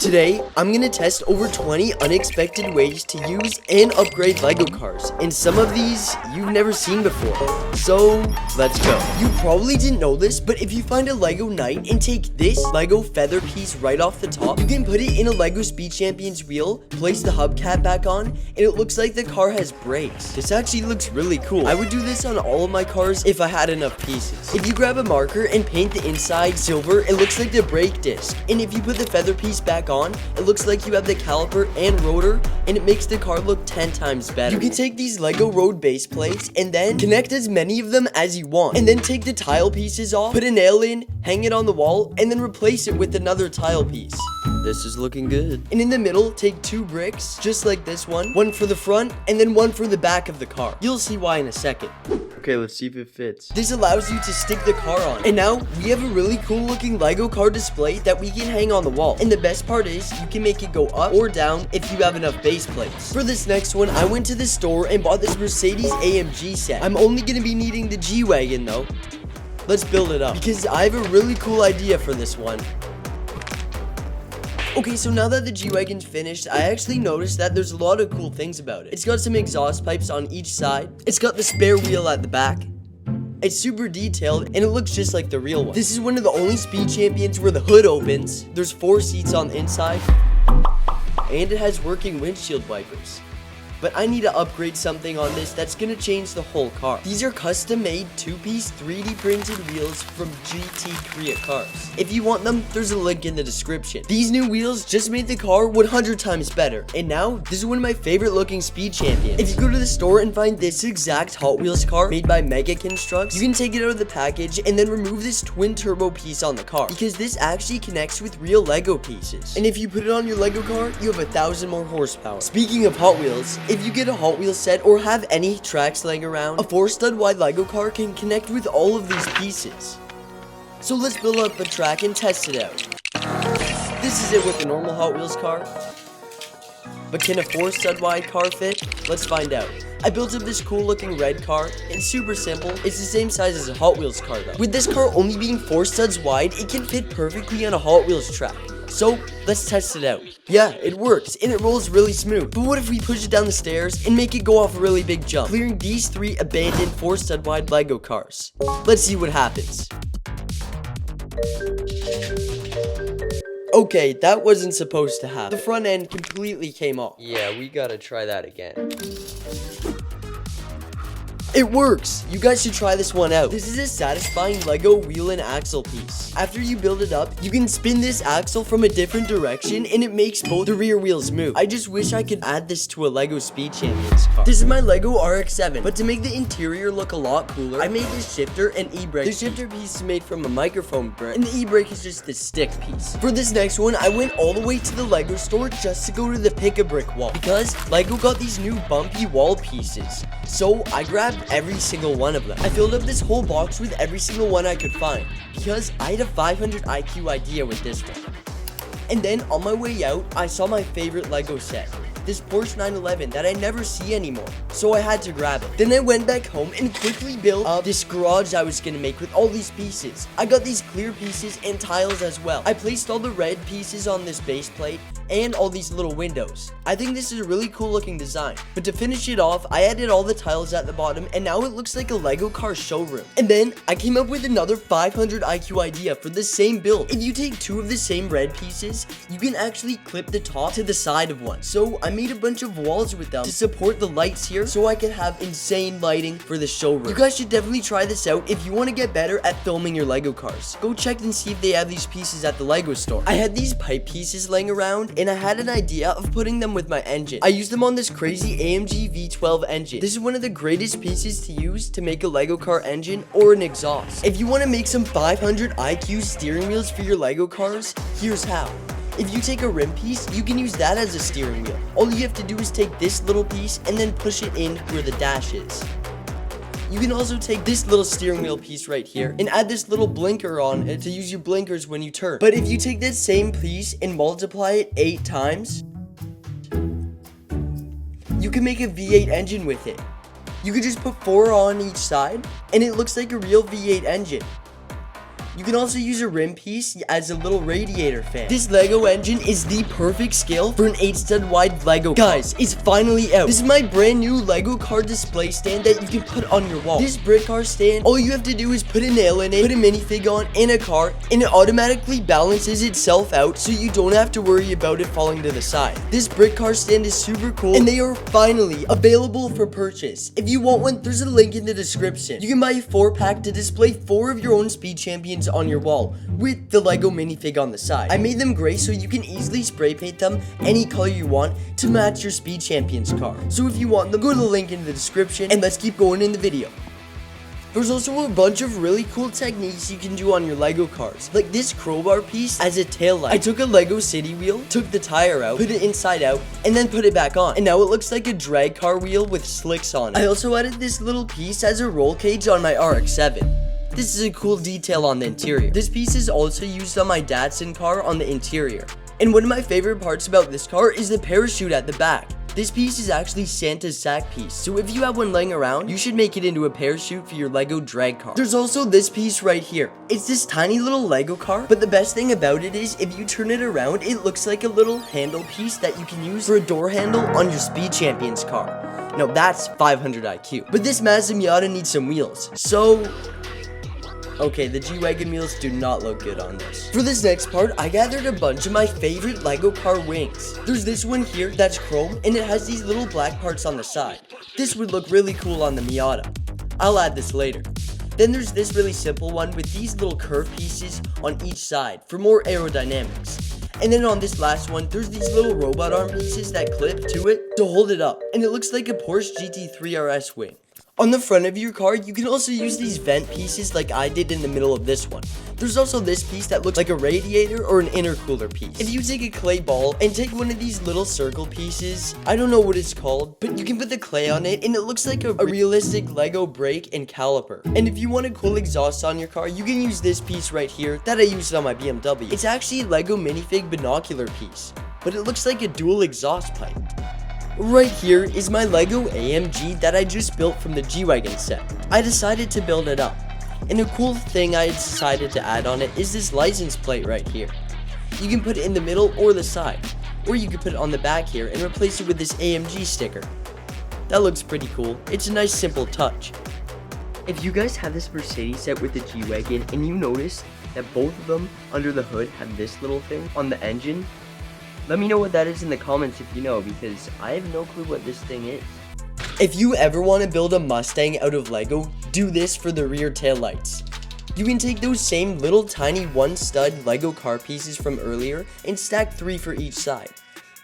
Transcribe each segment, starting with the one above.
Today, I'm gonna test over 20 unexpected ways to use and upgrade Lego cars, and some of these you've never seen before. So, let's go. You probably didn't know this, but if you find a Lego Knight and take this Lego feather piece right off the top, you can put it in a Lego Speed Champions wheel, place the hubcap back on, and it looks like the car has brakes. This actually looks really cool. I would do this on all of my cars if I had enough pieces. If you grab a marker and paint the inside silver, it looks like the brake disc, and if you put the feather piece back on, it looks like you have the caliper and rotor, and it makes the car look 10 times better. You can take these Lego road base plates and then connect as many of them as you want, and then take the tile pieces off, put a nail in, hang it on the wall, and then replace it with another tile piece. This is looking good. And in the middle, take 2 bricks, just like this one for the front, and then one for the back of the car. You'll see why in a second. Okay, let's see if it fits. This allows you to stick the car on. And now, we have a really cool looking Lego car display that we can hang on the wall. And the best part is, you can make it go up or down if you have enough base plates. For this next one, I went to the store and bought this Mercedes AMG set. I'm only gonna be needing the G-Wagon though. Let's build it up, because I have a really cool idea for this one. Okay, so now that the G-Wagon's finished, I actually noticed that there's a lot of cool things about it. It's got some exhaust pipes on each side. It's got the spare wheel at the back. It's super detailed, and it looks just like the real one. This is one of the only Speed Champions where the hood opens. There's 4 seats on the inside, and it has working windshield wipers. But I need to upgrade something on this that's gonna change the whole car. These are custom-made 2-piece 3D printed wheels from GT Korea Cars. If you want them, there's a link in the description. These new wheels just made the car 100 times better. And now, this is one of my favorite looking Speed Champions. If you go to the store and find this exact Hot Wheels car made by Mega Constructs, you can take it out of the package and then remove this twin turbo piece on the car, because this actually connects with real Lego pieces. And if you put it on your Lego car, you have 1,000 more horsepower. Speaking of Hot Wheels, if you get a Hot Wheels set or have any tracks laying around, a 4-stud wide Lego car can connect with all of these pieces. So let's build up a track and test it out. This is it with the normal Hot Wheels car. But can a 4-stud wide car fit? Let's find out. I built up this cool looking red car. It's super simple. It's the same size as a Hot Wheels car though. With this car only being 4 studs wide, it can fit perfectly on a Hot Wheels track. So, let's test it out. Yeah, it works, and it rolls really smooth. But what if we push it down the stairs and make it go off a really big jump, clearing these 3 abandoned 4-stud wide Lego cars? Let's see what happens. Okay, that wasn't supposed to happen. The front end completely came off. Yeah, we gotta try that again. It works! You guys should try this one out. This is a satisfying Lego wheel and axle piece. After you build it up, you can spin this axle from a different direction and it makes both the rear wheels move. I just wish I could add this to a Lego Speed Champions car. This is my Lego RX-7, but to make the interior look a lot cooler, I made this shifter and e-brake. The shifter piece is made from a microphone brick, and the e-brake is just this stick piece. For this next one, I went all the way to the Lego store just to go to the pick-a-brick wall, because Lego got these new bumpy wall pieces. So I grabbed every single one of them. I filled up this whole box with every single one I could find, because I had a 500 IQ idea with this one. And then on my way out, I saw my favorite Lego set, this Porsche 911 that I never see anymore, so I had to grab it. Then I went back home and quickly built up this garage I was gonna make with all these pieces. I got these clear pieces and tiles as well. I placed all the red pieces on this base plate and all these little windows. I think this is a really cool looking design. But to finish it off, I added all the tiles at the bottom, and now it looks like a Lego car showroom. And then I came up with another 500 IQ idea for the same build. If you take 2 of the same red pieces, you can actually clip the top to the side of one. So I made a bunch of walls with them to support the lights here, so I could have insane lighting for the showroom. You guys should definitely try this out if you want to get better at filming your Lego cars. Go check and see if they have these pieces at the Lego store. I had these pipe pieces laying around, and I had an idea of putting them with my engine. I used them on this crazy AMG V12 engine. This is one of the greatest pieces to use to make a Lego car engine or an exhaust. If you want to make some 500 IQ steering wheels for your Lego cars, here's how. If you take a rim piece, you can use that as a steering wheel. All you have to do is take this little piece and then push it in where the dash is. You can also take this little steering wheel piece right here and add this little blinker on it to use your blinkers when you turn. But if you take that same piece and multiply it 8 times, you can make a V8 engine with it. You could just put 4 on each side and it looks like a real V8 engine. You can also use a rim piece as a little radiator fan. This Lego engine is the perfect scale for an 8-stud wide Lego car. Guys, it's finally out. This is my brand new Lego car display stand that you can put on your wall. This brick car stand, all you have to do is put a nail in it, put a minifig on in a car, and it automatically balances itself out so you don't have to worry about it falling to the side. This brick car stand is super cool, and they are finally available for purchase. If you want one, there's a link in the description. You can buy a 4-pack to display 4 of your own speed champions on your wall with the Lego minifig on the side. I made them gray so you can easily spray paint them any color you want to match your speed champions car. So if you want them, go to the link in the description, and let's keep going in the video. There's also a bunch of really cool techniques you can do on your Lego cars, like this crowbar piece as a tail light. I took a Lego city wheel, took the tire out, put it inside out, and then put it back on. And now it looks like a drag car wheel with slicks on it. I also added this little piece as a roll cage on my RX-7. This is a cool detail on the interior. This piece is also used on my Datsun car on the interior. And one of my favorite parts about this car is the parachute at the back. This piece is actually Santa's sack piece, so if you have one laying around, you should make it into a parachute for your Lego drag car. There's also this piece right here. It's this tiny little Lego car, but the best thing about it is if you turn it around, it looks like a little handle piece that you can use for a door handle on your Speed Champions car. Now that's 500 IQ. But this Mazda Miata needs some wheels, so... okay, the G-Wagon wheels do not look good on this. For this next part, I gathered a bunch of my favorite Lego car wings. There's this one here that's chrome, and it has these little black parts on the side. This would look really cool on the Miata. I'll add this later. Then there's this really simple one with these little curved pieces on each side for more aerodynamics. And then on this last one, there's these little robot arm pieces that clip to it to hold it up, and it looks like a Porsche GT3 RS wing. On the front of your car, you can also use these vent pieces like I did in the middle of this one. There's also this piece that looks like a radiator or an intercooler piece. If you take a clay ball and take one of these little circle pieces, I don't know what it's called, but you can put the clay on it and it looks like a realistic Lego brake and caliper. And if you want a cool exhaust on your car, you can use this piece right here that I used on my BMW. It's actually a Lego minifig binocular piece, but it looks like a dual exhaust pipe. Right here is my Lego AMG that I just built from the G-Wagon set. I decided to build it up. And a cool thing I decided to add on it is this license plate right here. You can put it in the middle or the side. Or you can put it on the back here and replace it with this AMG sticker. That looks pretty cool. It's a nice simple touch. If you guys have this Mercedes set with the G-Wagon and you notice that both of them under the hood have this little thing on the engine, let me know what that is in the comments if you know, because I have no clue what this thing is. If you ever want to build a Mustang out of Lego, do this for the rear tail lights. You can take those same little tiny 1-stud Lego car pieces from earlier and stack 3 for each side.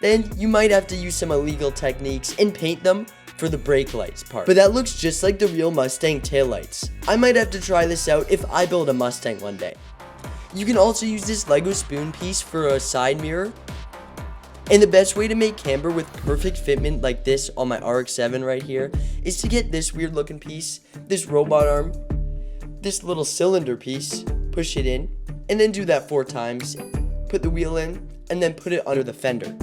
Then you might have to use some illegal techniques and paint them for the brake lights part. But that looks just like the real Mustang tail lights. I might have to try this out if I build a Mustang one day. You can also use this Lego spoon piece for a side mirror. And the best way to make camber with perfect fitment like this on my RX-7 right here is to get this weird looking piece, this robot arm, this little cylinder piece, push it in, and then do that 4 times, put the wheel in, and then put it under the fender.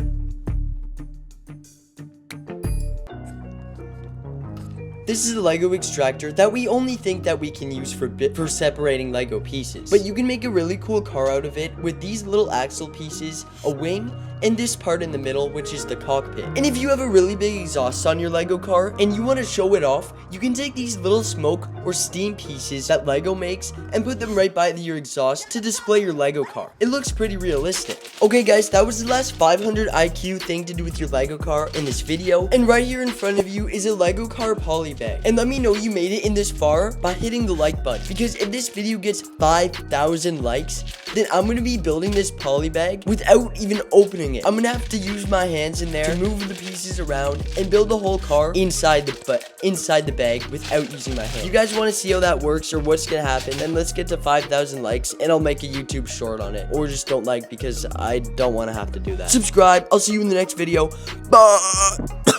This is a Lego extractor that we only think that we can use for separating Lego pieces. But you can make a really cool car out of it with these little axle pieces, a wing, and this part in the middle, which is the cockpit. And if you have a really big exhaust on your Lego car and you want to show it off, you can take these little smoke or steam pieces that Lego makes and put them right by your exhaust to display your Lego car. It looks pretty realistic. Okay guys, that was the last 500 IQ thing to do with your Lego car in this video. And right here in front of you is a Lego car poly bag. And let me know you made it in this far by hitting the like button, because if this video gets 5,000 likes, then I'm going to be building this poly bag without even opening it. I'm gonna have to use my hands in there to move the pieces around and build the whole car inside the bag without using my hands. If you guys want to see how that works or what's gonna happen, then let's get to 5,000 likes and I'll make a YouTube short on it. Or just don't like, because I don't want to have to do that. Subscribe. I'll see you in the next video. Bye.